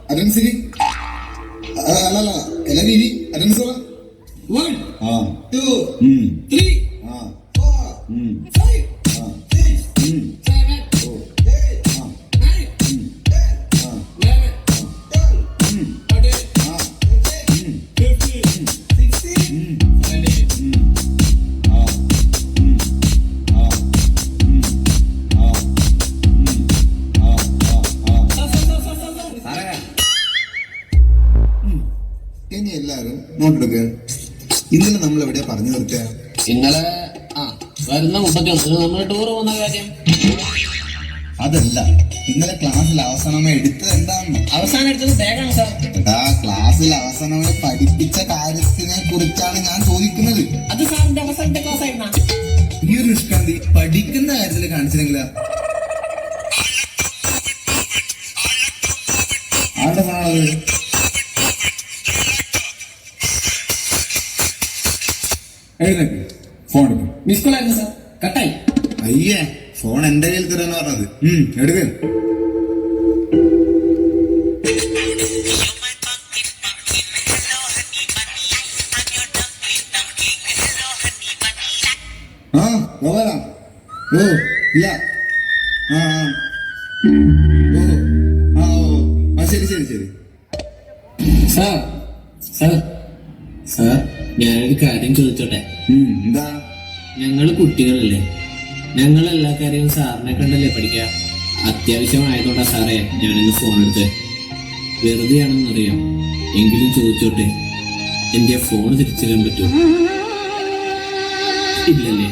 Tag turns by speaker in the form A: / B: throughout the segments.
A: Attendance അല്ല എല്ലാ രീതി അറ്റൻഡൻസ്
B: 1
A: ആ
B: 2 3
A: ആ
B: 4 5 6 7 8 9 10 11
A: ഇനി എല്ലാരും നോട്ടെടുക്കുക. ഇന്നലെ നമ്മൾ എവിടെയാ പറഞ്ഞു നിർത്തുക?
B: ഇന്നലെ വരുന്ന 31 നമ്മൾ ടൂർ പോകുന്ന കാര്യം.
A: അതല്ല, ഇന്നലെ ക്ലാസ്സിൽ അവസാനമായി എടുത്തത് എന്താണ്?
B: അവസാനം എടുത്തത് ബാഗാണ് സാർ.
A: ക്ലാസ്സിൽ അവസാനമായി പഠിപ്പിച്ച കാര്യത്തിനെ കുറിച്ചാണ് ഞാൻ ചോദിക്കുന്നത്.
B: അത് സാറിന്റെ അവസാനത്തെ ക്ലാസ് ആയിരുന്ന
A: ഈ ഒരു നിഷ്കാന്തി പഠിക്കുന്ന കാര്യത്തിൽ കാണിച്ചില്ലെങ്കിലോ? ആരുടെ ഫോണാണത്? എഴുന്നേക്ക്, ഫോൺ എടുക്കും.
B: മിസ് കോൾ ആയിരുന്നു സാർ, കട്ടായി.
A: അയ്യേ, ഫോൺ എന്റെ കയ്യിൽ തരാന്ന് പറഞ്ഞത്. എടുക്ക്. വരാം. ഓ ഇല്ല. ശരി ശരി ശരി.
B: സാർ സാർ സാർ ഞാനൊരു കാര്യം ചോദിച്ചോട്ടെ?
A: എന്താ?
B: ഞങ്ങള് കുട്ടികളല്ലേ, ഞങ്ങൾ എല്ലാ കാര്യവും സാറിനെ കണ്ടല്ലേ പഠിക്കുക. അത്യാവശ്യമായതുകൊണ്ടാ സാറേ ഞാനിന്ന് ഫോൺ എടുത്ത്. വെറുതെ ആണെന്നറിയാം, എങ്കിലും ചോദിച്ചോട്ടെ, എന്റെ ഫോൺ തിരിച്ചു തരാൻ പറ്റുമോ? ഇല്ലല്ലേ?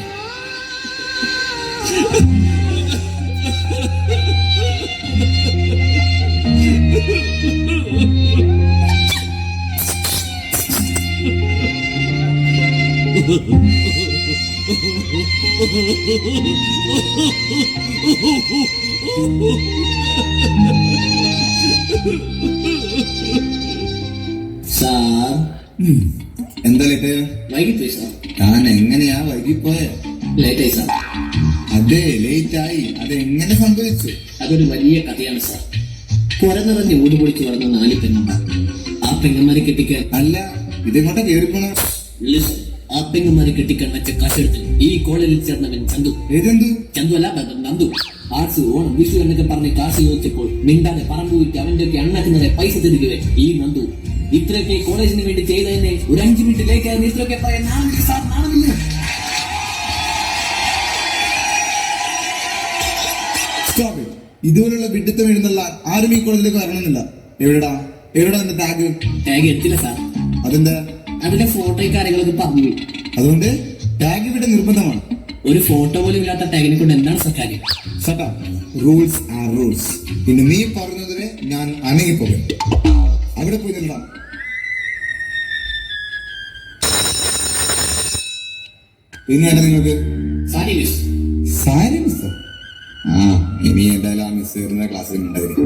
B: സാർ
A: എന്താ ലേറ്റ്?
B: വൈകിപ്പോയി സാർ.
A: താൻ എങ്ങനെയാ വൈകിപ്പോയെ?
B: ലേറ്റായി സാർ.
A: അതെ, ലേറ്റ് ആയി. അതെങ്ങനെ സംഭവിച്ചു?
B: അതൊരു വലിയ കഥയാണ് സാർ. പുറന്നിറങ്ങി ഓടി പൊളിച്ച് വളർന്ന 4 പെങ്ങന്മാർ. ആ പെങ്ങന്മാരെ കെട്ടിക്കാൻ
A: അല്ല, ഇതെങ്ങോട്ടാ കേറിപ്പോണ?
B: ആ പെങ്ങന്മാരെ കെട്ടിക്കാൻ വെച്ച കാശെടുത്ത് ഈ കോളേജിൽ ചേർന്നവൻ ചന്തു.
A: ഏതെന്തു?
B: ചന്തു അല്ല, നന്ദു. ആർട്സ്, ഓണം, വിഷു എന്നൊക്കെ പറഞ്ഞ് കാശ് ചോദിച്ചപ്പോൾ മിണ്ടാതെ പറമ്പ് വിറ്റ് അവന്റെ ഒക്കെ അണ്ണാക്കുന്നതെ പൈസ തിരികെ ഈ നന്ദു. ഇത്രയൊക്കെ കോളേജിന് വേണ്ടി ചെയ്തതിനെ ഒരു 5 മിനിറ്റ് ലേക്കായിരുന്നു. ഇത്രയൊക്കെ പറയാൻ നാണമില്ല സാർ, നാണമില്ല.
A: ഇതുപോലുള്ള വിഡിത്തം എഴുന്നള്ള ആരും ഈ കോളേജിലേക്ക് വരണമെന്നില്ല. എവിടെടാ നിന്റെ ടാഗ്?
B: ടാഗ് എത്തില്ല സാർ.
A: അതെന്താ?
B: അതിലെ ഫോട്ടോ കാര്യങ്ങളൊക്കെ പറഞ്ഞു പോയി.
A: അതുകൊണ്ട് ടാഗ് ഇവിടെ നിർബന്ധമാണ്.
B: ഒരു ഫോട്ടോ പോലും ഇല്ലാത്ത ടാഗിനെ കൊണ്ട് എന്താണ് സാർ കാര്യം?
A: സട്ടാ, റൂൾസ് ആർ റൂൾസ്. പിന്നെ നീ പറഞ്ഞതിന് ഞാൻ അനങ്ങിപ്പോകും. അവിടെ പോയി നിന്നാ. പിന്നെയാണ് നിങ്ങൾക്ക്
B: സാരി മിസ്.
A: സാരി മിസ്? ഇനി എന്തായാലും ആ മിസ് വരുന്ന ക്ലാസ്സിൽ ഉണ്ടായിരുന്നു.